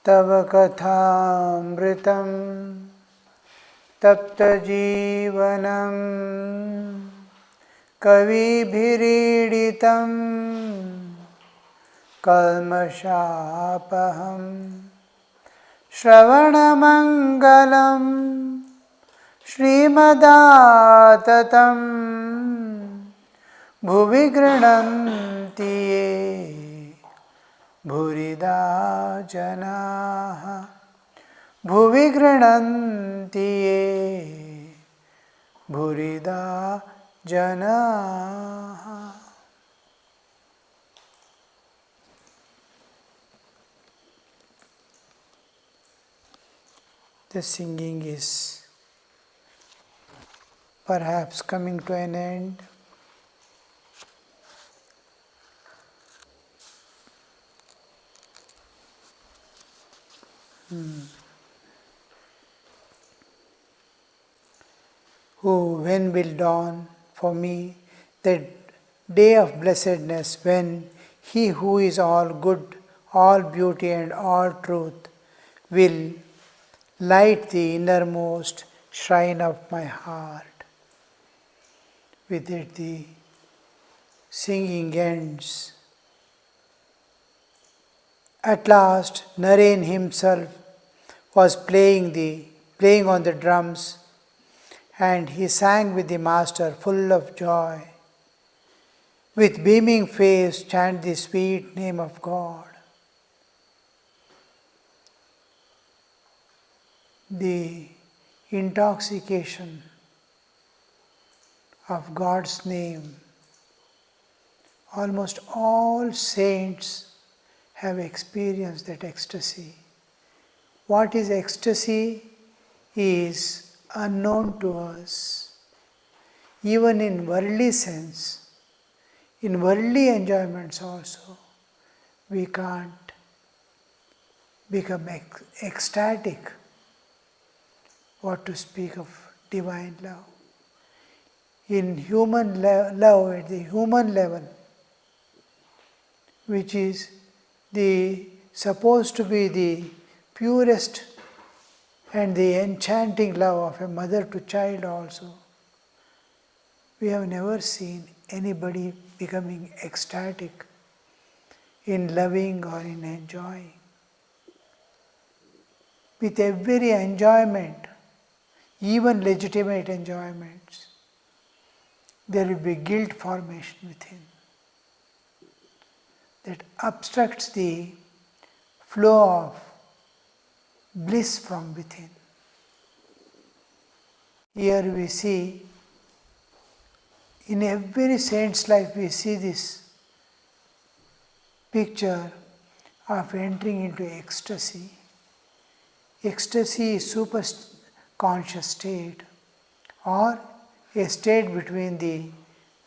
तव कथामृतं तप्तजीवनं कविभिरीडितं कल्मषापहं श्रवणमङ्गलं श्रीमदाततं भुवि गृह्णन्ति ये भूरिदा जनाः भुवि गृह्णन्ति ये भूरिदा जनाः. The singing is perhaps coming to an end. When will dawn for me that day of blessedness when He who is all good, all beauty and all truth will light the innermost shrine of my heart. With it the singing ends. At last Naren himself was playing on the drums, and he sang with the master full of joy. With beaming face chant the sweet name of God. The intoxication of God's name. Almost all saints have experienced that ecstasy. What is ecstasy is unknown to us. Even in worldly sense, in worldly enjoyments also, we can't become ecstatic. What to speak of divine love? In human love, at the human level, which is supposed to be the purest and the enchanting love of a mother to child also, we have never seen anybody becoming ecstatic in loving or in enjoying. With every enjoyment, even legitimate enjoyments, there will be guilt formation within that obstructs the flow of bliss from within. Here we see, in every saint's life we see this picture of entering into ecstasy. Ecstasy is super conscious state, or a state between the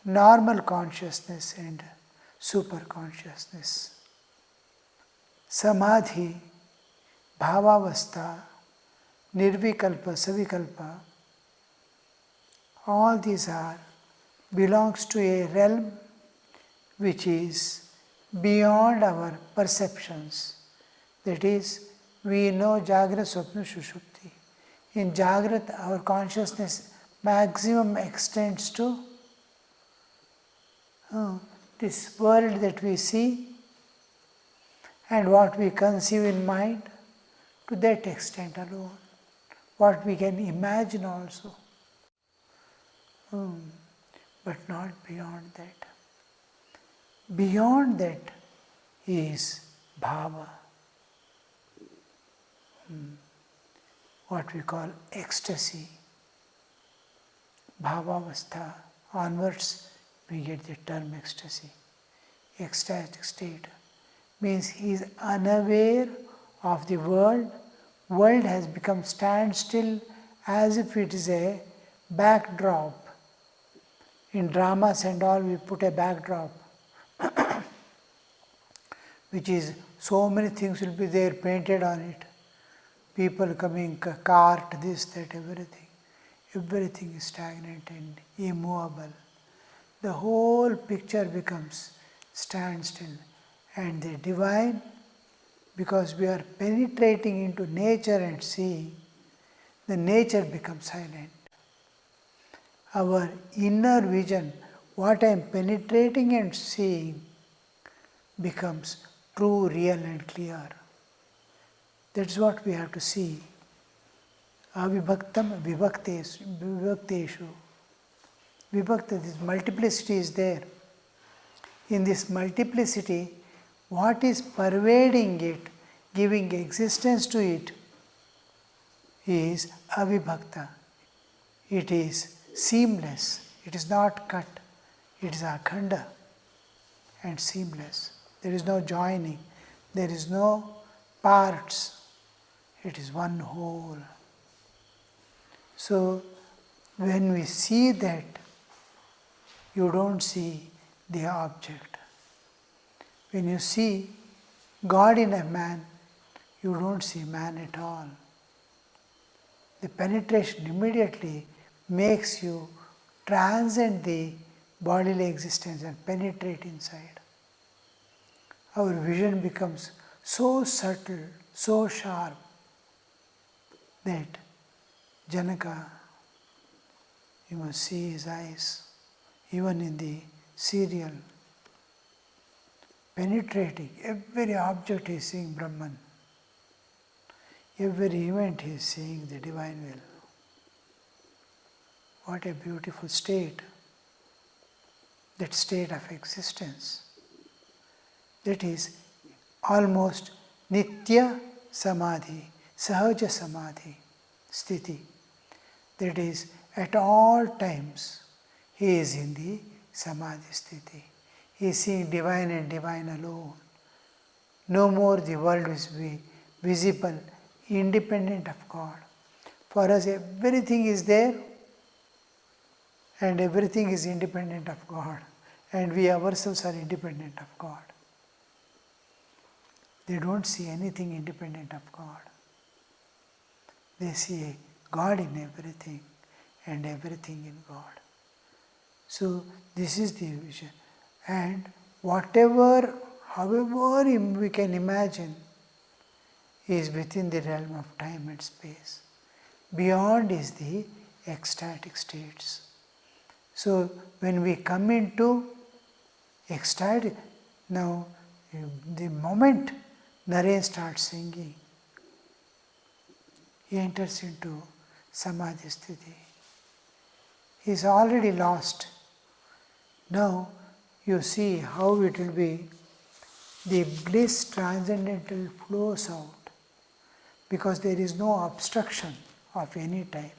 normal consciousness and super consciousness. Samadhi, bhavavastha, nirvikalpa, savikalpa, all these belongs to a realm which is beyond our perceptions. That is, we know Jagrat, Swapna, Shushupti. In Jagrat, our consciousness maximum extends to this world that we see and what we conceive in mind, to that extent alone. What we can imagine also, but not beyond that. Beyond that is bhava, what we call ecstasy. Bhavavastha, onwards we get the term ecstasy. Ecstatic state means he is unaware of the world. World has become standstill as if it is a backdrop. In dramas and all we put a backdrop which is so many things will be there painted on it. People coming, cart, this, that, everything. Everything is stagnant and immovable. The whole picture becomes standstill And the divine, because we are penetrating into nature and seeing, the nature becomes silent. Our inner vision, what I am penetrating and seeing, becomes true, real and clear. That's what we have to see. Avibhaktam vibhakteshu. Vibhakta, this multiplicity is there. In this multiplicity, what is pervading it, giving existence to it, is avibhakta. It is seamless. It is not cut. It is akhanda and seamless. There is no joining. There is no parts. It is one whole. So, when we see that, you don't see the object. When you see God in a man, you don't see man at all. The penetration immediately makes you transcend the bodily existence and penetrate inside. Our vision becomes so subtle, so sharp, that Janaka, you must see his eyes, even in the serial, penetrating. Every object is seeing Brahman. Every event is seeing the divine will. What a beautiful state, that state of existence. That is almost Nitya Samadhi, Sahaja Samadhi Sthiti. That is, at all times, he is in the Samadhi Sthiti. He is seeing divine and divine alone. No more the world is visible, independent of God. For us, everything is there and everything is independent of God. And we ourselves are independent of God. They don't see anything independent of God. They see God in everything and everything in God. So this is the vision. And whatever, however we can imagine, is within the realm of time and space. Beyond is the ecstatic states. So when we come into ecstatic, now the moment Naren starts singing, he enters into Samadhi Sthiti. He is already lost. Now you see how it will be, the bliss transcendental flows out, because there is no obstruction of any type.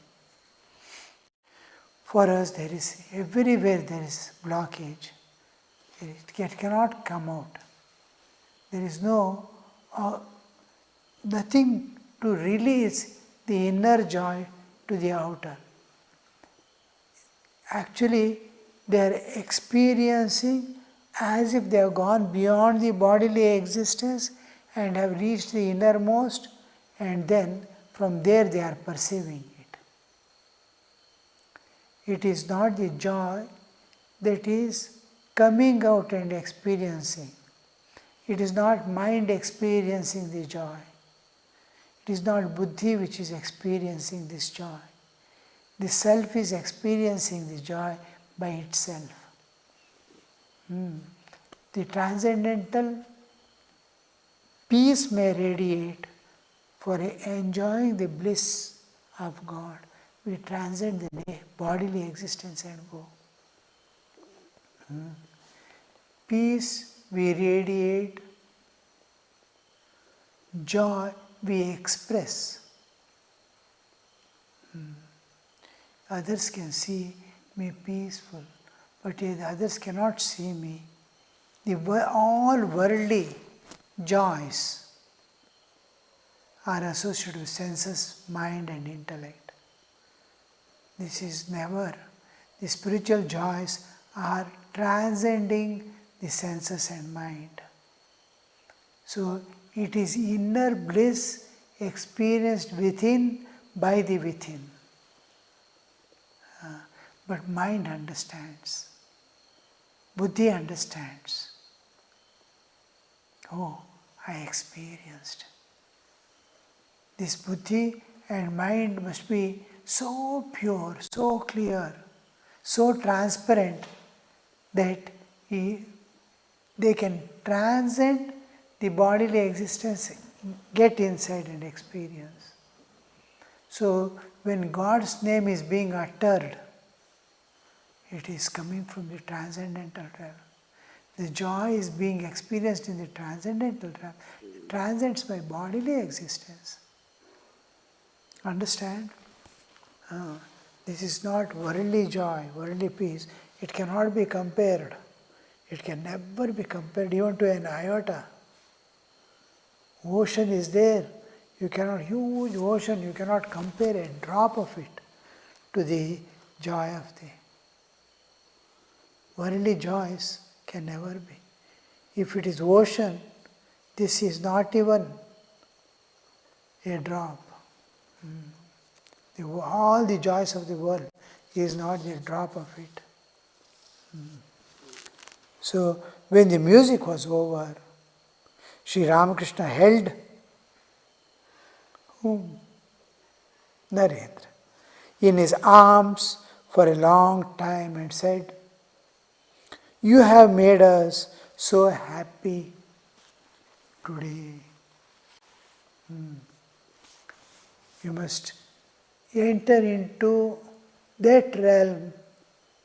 For us, there is everywhere there is blockage. It cannot come out. There is nothing to release the inner joy to the outer. Actually, they are experiencing as if they have gone beyond the bodily existence and have reached the innermost, and then from there they are perceiving it. It is not the joy that is coming out and experiencing. It is not mind experiencing the joy. It is not buddhi which is experiencing this joy. The self is experiencing the joy by itself. The transcendental peace may radiate for enjoying the bliss of God. We transcend the bodily existence and go. Peace we radiate, joy we express. Others can see me peaceful, but others cannot see me. All worldly joys are associated with senses, mind and intellect. This is never. The spiritual joys are transcending the senses and mind. So it is inner bliss experienced within by the within. But mind understands. Buddhi understands. Oh, I experienced. This buddhi and mind must be so pure, so clear, so transparent that they can transcend the bodily existence, get inside and experience. So when God's name is being uttered, it is coming from the transcendental realm. The joy is being experienced in the transcendental realm. It transcends my bodily existence. Understand? This is not worldly joy, worldly peace. It cannot be compared. It can never be compared even to an iota. Ocean is there. You cannot, huge ocean, you cannot compare a drop of it to the joy of the worldly joys can never be. If it is ocean, this is not even a drop. All the joys of the world is not a drop of it. So when the music was over, Sri Ramakrishna held whom? Narendra in his arms for a long time and said, "You have made us so happy today. You must enter into that realm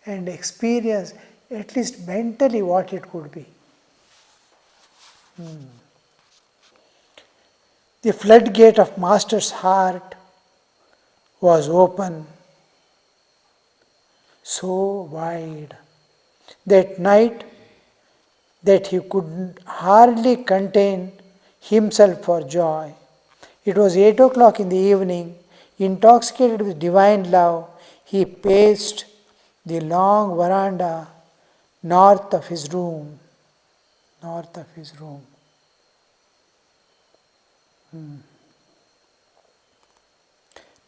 and experience at least mentally what it could be." The floodgate of Master's heart was open so wide that night that he could hardly contain himself for joy. It was 8 o'clock in the evening. Intoxicated with divine love, he paced the long veranda north of his room. North of his room.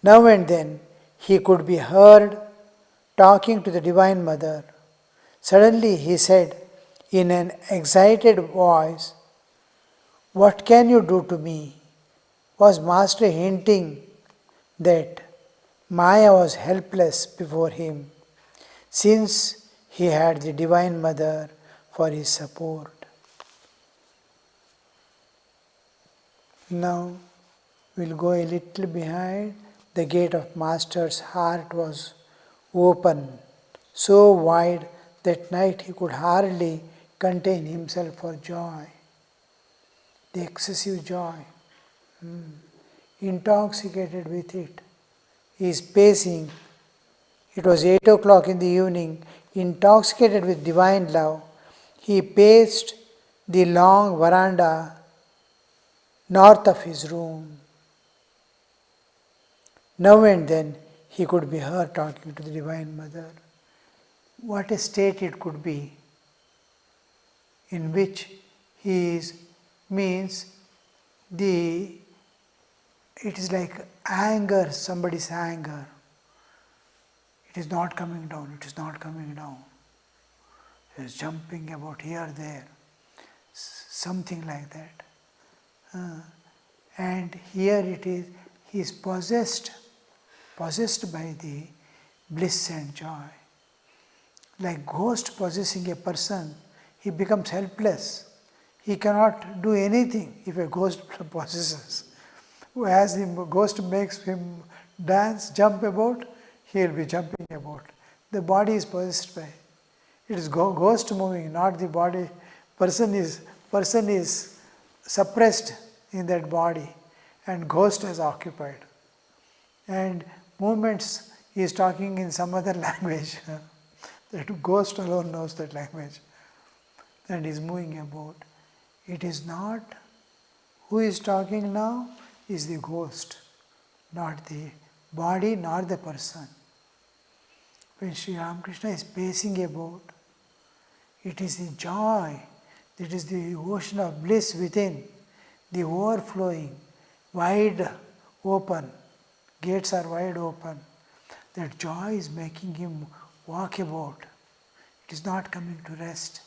Now and then he could be heard talking to the Divine Mother. Suddenly he said in an excited voice, "What can you do to me?" Was Master hinting that Maya was helpless before him, since he had the Divine Mother for his support? Now we'll go a little behind. The gate of Master's heart was open, so wide that night he could hardly contain himself for joy. The excessive joy, intoxicated with it, he is pacing. It was 8 o'clock in the evening. Intoxicated with divine love, he paced the long veranda north of his room. Now and then he could be heard talking to the Divine Mother. What a state it could be in which he is, means it is like anger, somebody's anger. It is not coming down, it is not coming down. He is jumping about here, there, something like that. And here it is, he is possessed by the bliss and joy. Like ghost possessing a person, he becomes helpless. He cannot do anything if a ghost possesses. As the ghost makes him dance, jump about, he will be jumping about. The body is possessed by. It is ghost moving, not the body. Person is suppressed in that body, and ghost is occupied. And movements, he is talking in some other language. That ghost alone knows that language, and is moving about. It is not who is talking now, is the ghost, not the body, nor the person. When Sri Ramakrishna is pacing about, it is the joy, it is the ocean of bliss within, the overflowing, wide open, gates are wide open. That joy is making him walk about. It is not coming to rest.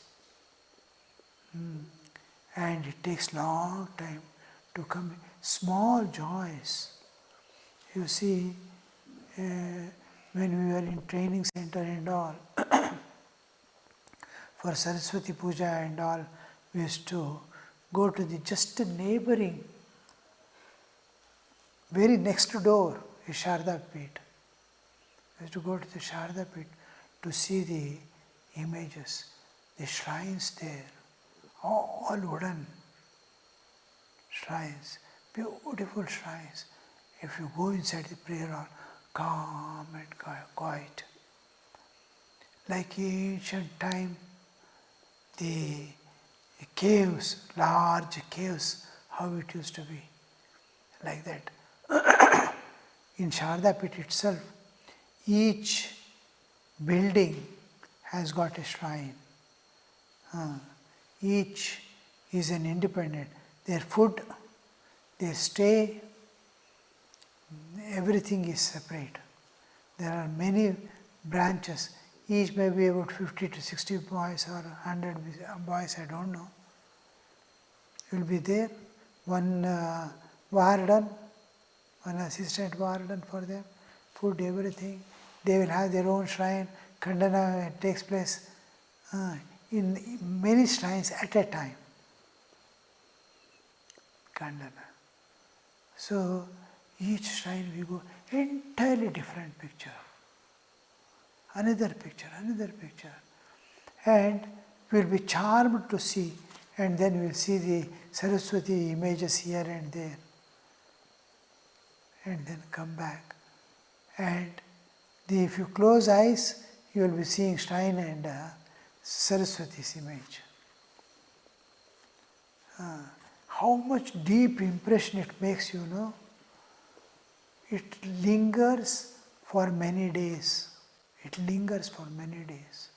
and it takes long time to come. Small joys. You see, when we were in training center and all, for Saraswati Puja and all, we used to go to the just neighboring, very next door is Sharda Peeth. We used to go to the Sharda Peeth to see the images, the shrines there, all wooden shrines, beautiful shrines. If you go inside the prayer hall, calm and quiet. Like ancient time, the caves, large caves, how it used to be, like that. In Sharda Peeth itself, each building has got a shrine. Each is an independent. Their food, their stay, everything is separate. There are many branches. Each may be about 50 to 60 boys or 100 boys, I don't know. Will be there. One warden, one assistant warden for them, food, everything. They will have their own shrine. Khandana takes place in many shrines at a time. Khandana. So each shrine we go, entirely different picture. Another picture, another picture. And we'll be charmed to see, and then we'll see the Saraswati images here and there. And then come back. And if you close eyes, you will be seeing shrine and Saraswati's image. How much deep impression it makes, you know. It lingers for many days. It lingers for many days.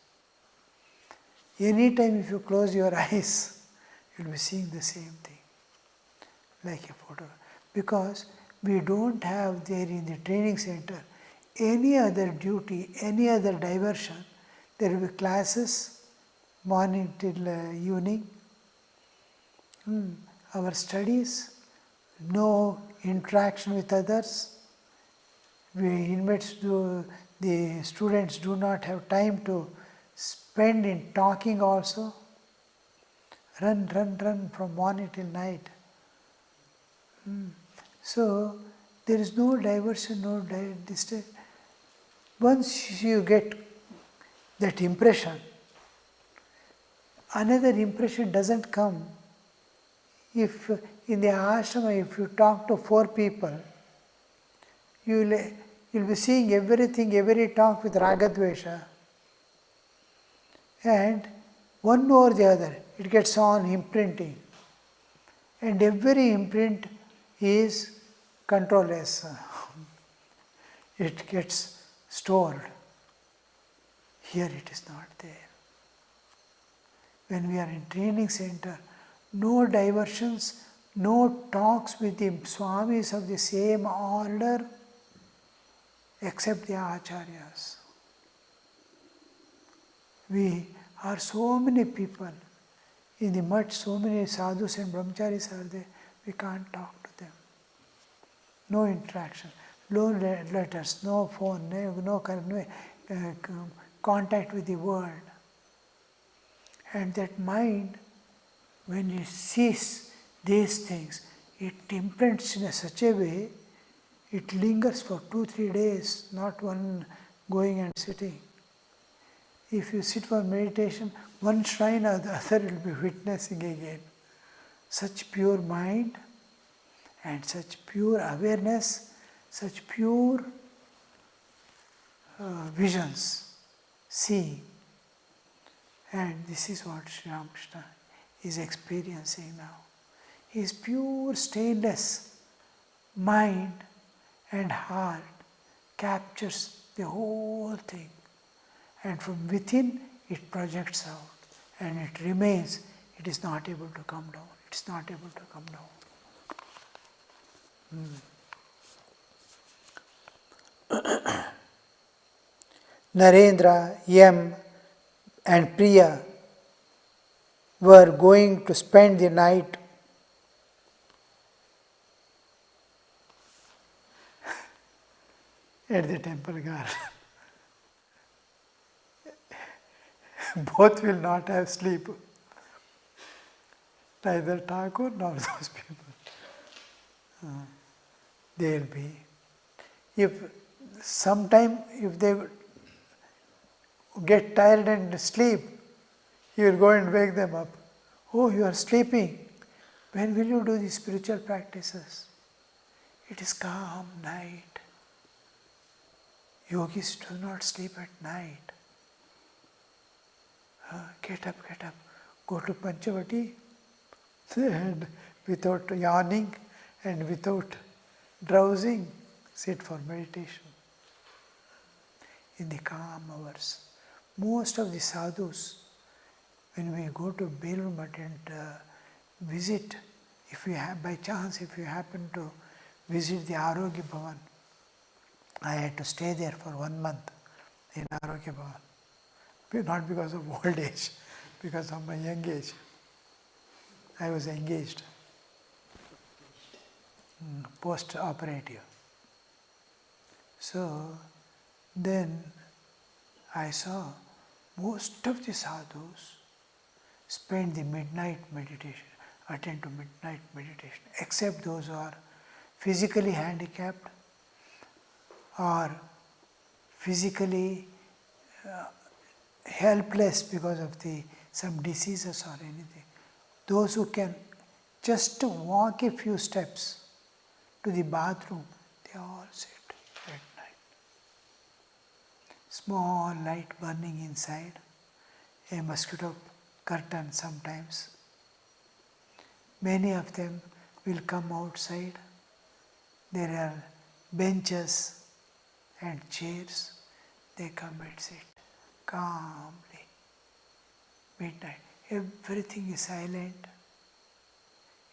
Anytime if you close your eyes, you'll be seeing the same thing, like a photo. Because we don't have there in the training center any other duty, any other diversion. There will be classes, morning till evening. Our studies, no interaction with others. The students do not have time to spend in talking also. Run from morning till night. So there is no diversion, no distance. Once you get that impression, another impression doesn't come. If in the ashrama, if you talk to 4 people, you'll be seeing everything, every talk with ragadvesha. And one over the other, it gets on imprinting. And every imprint is controlless. It gets stored. Here it is not there. When we are in training center, no diversions, no talks with the Swamis of the same order, except the Acharyas. We are so many people. In the mutt, so many sadhus and brahmacharis are there. We can't talk to them. No interaction, no letters, no phone, no contact with the world. And that mind, when it sees these things, it imprints in such a way, it lingers for 2-3 days, not one going and sitting. If you sit for meditation, one shrine or the other will be witnessing again. Such pure mind and such pure awareness, such pure visions, seeing. And this is what Sri Ramakrishna is experiencing now. His pure stainless mind and heart captures the whole thing. And from within it projects out and it remains. It is not able to come down. It is not able to come down. Narendra, Yam and Priya, were going to spend the night at the temple garden. Both will not have sleep. Neither Thakur nor those people. They will be. If sometime if they get tired and sleep, he will go and wake them up. Oh, you are sleeping. When will you do the spiritual practices? It is calm night. Yogis do not sleep at night. Get up, go to Panchavati, and without yawning and without drowsing, sit for meditation. In the calm hours. Most of the sadhus, when we go to Belur and visit, if we have, by chance, if you happen to visit the Arogya Bhavan, I had to stay there for 1 month in Arogya Bhavan. Not because of old age, because of my young age. I was engaged, post-operative. So then I saw most of the sadhus spend the midnight meditation, attend to midnight meditation, except those who are physically handicapped or physically helpless because of some diseases or anything. Those who can just walk a few steps to the bathroom, they all sit at night. Small light burning inside, a mosquito curtain sometimes. Many of them will come outside. There are benches and chairs. They come and sit calmly. Midnight. Everything is silent.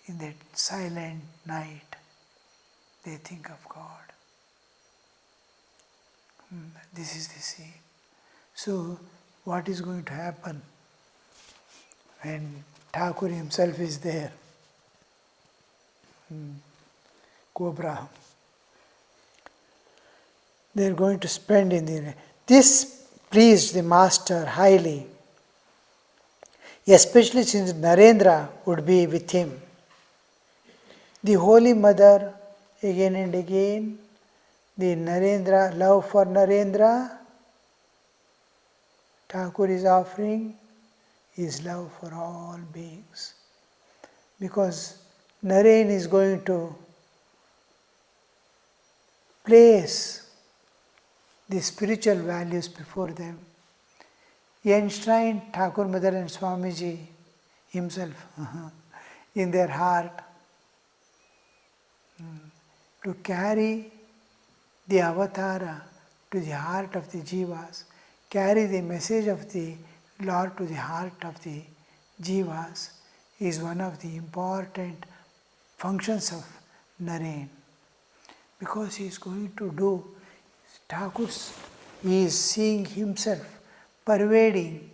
In that silent night, they think of God. This is the scene. So, what is going to happen when Thakur himself is there? Cobra. They are going to spend in the... This pleased the master highly, especially since Narendra would be with him. The Holy Mother, again and again, the Narendra, love for Narendra, Thakur is offering his love for all beings. Because Naren is going to place the spiritual values before them. He enshrined Thakur Mother and Swamiji himself in their heart to carry the avatara to the heart of the jivas, carry the message of the Lord to the heart of the jivas is one of the important functions of Naren. Because he is going to do, Thakur is seeing himself pervading.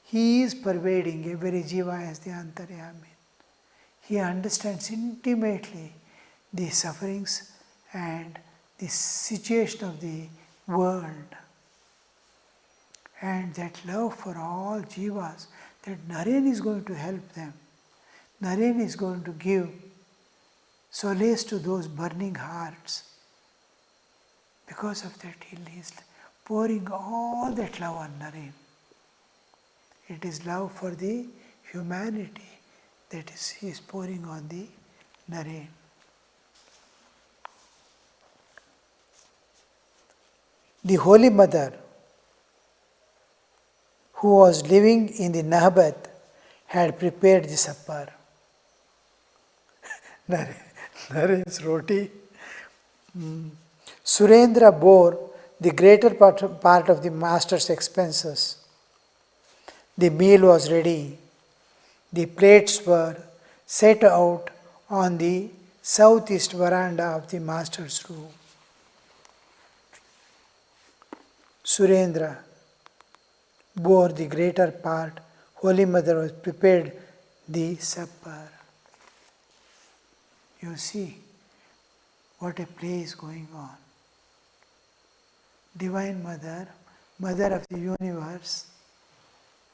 He is pervading every jiva as the Antaryami. He understands intimately the sufferings and the situation of the world. And that love for all jivas, that Naren is going to help them. Naren is going to give solace to those burning hearts. Because of that, he is pouring all that love on Naren. It is love for the humanity that he is pouring on the Naren. The Holy Mother, who was living in the Nahabat, had prepared the supper. Naren's roti. Surendra bore the greater part of the master's expenses. The meal was ready. The plates were set out on the southeast veranda of the master's room. Surendra bore the greater part. Holy Mother was prepared the supper. You see what a play is going on. Divine Mother, Mother of the universe,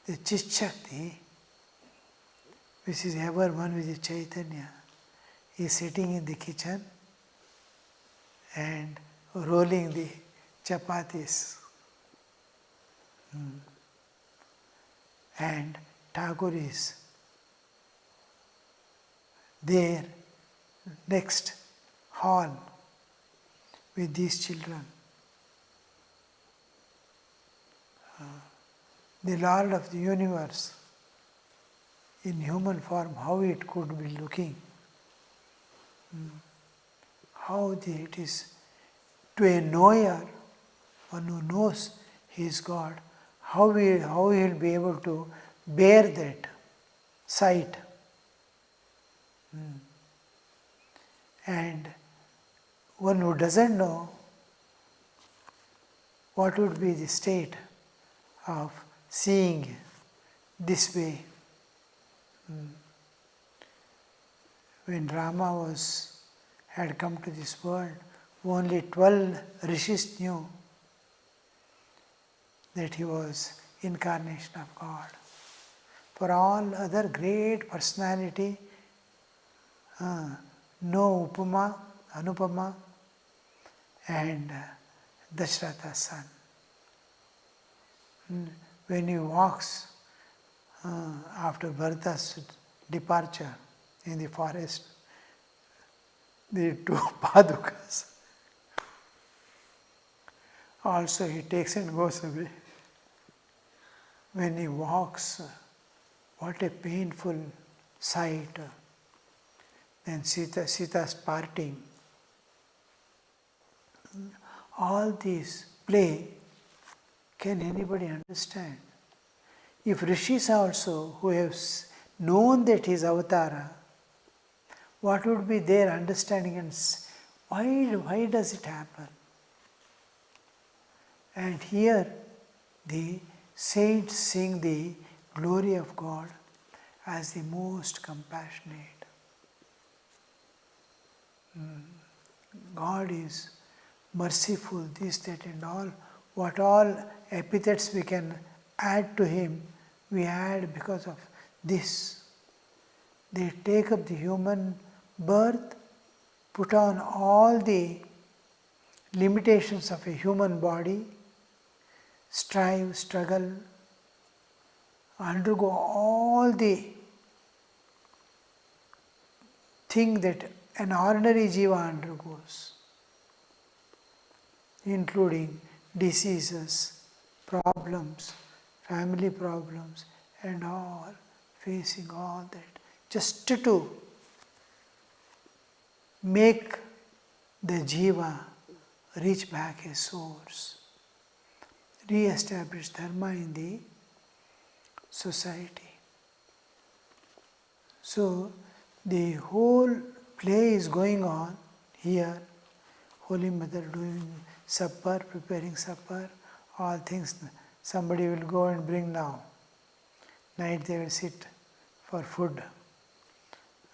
the Chit Shakti, which is ever one with the Chaitanya, is sitting in the kitchen and rolling the chapatis. And Thakur is there, next hall, with these children. The Lord of the universe, in human form, how it could be looking, how it is to a knower, one who knows he is God, how he will be able to bear that sight. And one who doesn't know, what would be the state of seeing this way. When Rama had come to this world, only 12 rishis knew that he was incarnation of God. For all other great personality, no Upama, Anupama, and Dasharatha's son. When he walks after Bharata's departure in the forest, the two padukas, also he takes and goes away. When he walks, what a painful sight. Then Sita's parting. All these play, can anybody understand? If rishis also, who have known that he is avatara, what would be their understanding and why does it happen? And here the saints sing the glory of God as the most compassionate. God is merciful, this, that and all. What all epithets we can add to Him, we add because of this. They take up the human birth, put on all the limitations of a human body, strive, struggle, undergo all the thing that an ordinary jiva undergoes, including diseases, problems, family problems, and all, facing all that, just to make the jiva reach back his source, re-establish dharma in the society. So the whole play is going on here. Holy Mother doing supper, preparing supper, all things. Somebody will go and bring now. Night they will sit for food.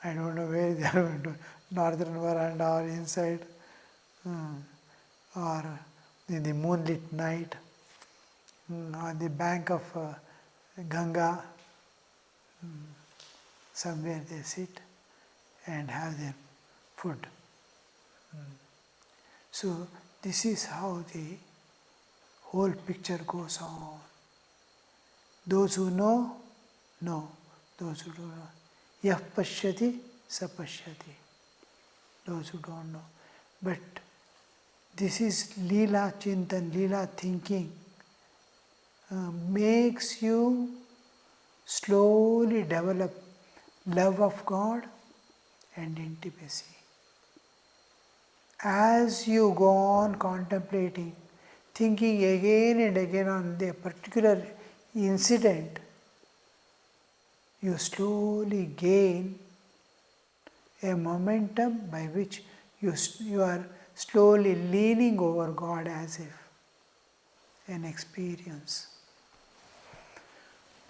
I don't know where they are going to, northern veranda or inside, or in the moonlit night, on the bank of Ganga, somewhere they sit and have their food. So this is how the whole picture goes on. Those who know, know. Those who don't know. Yah pashyati, sa pashyati. Those who don't know. But this is Leela Chintan, Leela thinking, makes you slowly develop love of God and intimacy. As you go on contemplating, thinking again and again on the particular incident, you slowly gain a momentum by which you are slowly leaning over God as if an experience.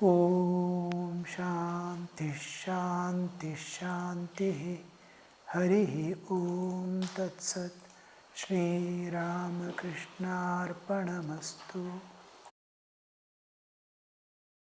Om Shanti. Shanti Shanti. Harihi Om Tat Sat. Shri Ramakrishna Arpanamastu.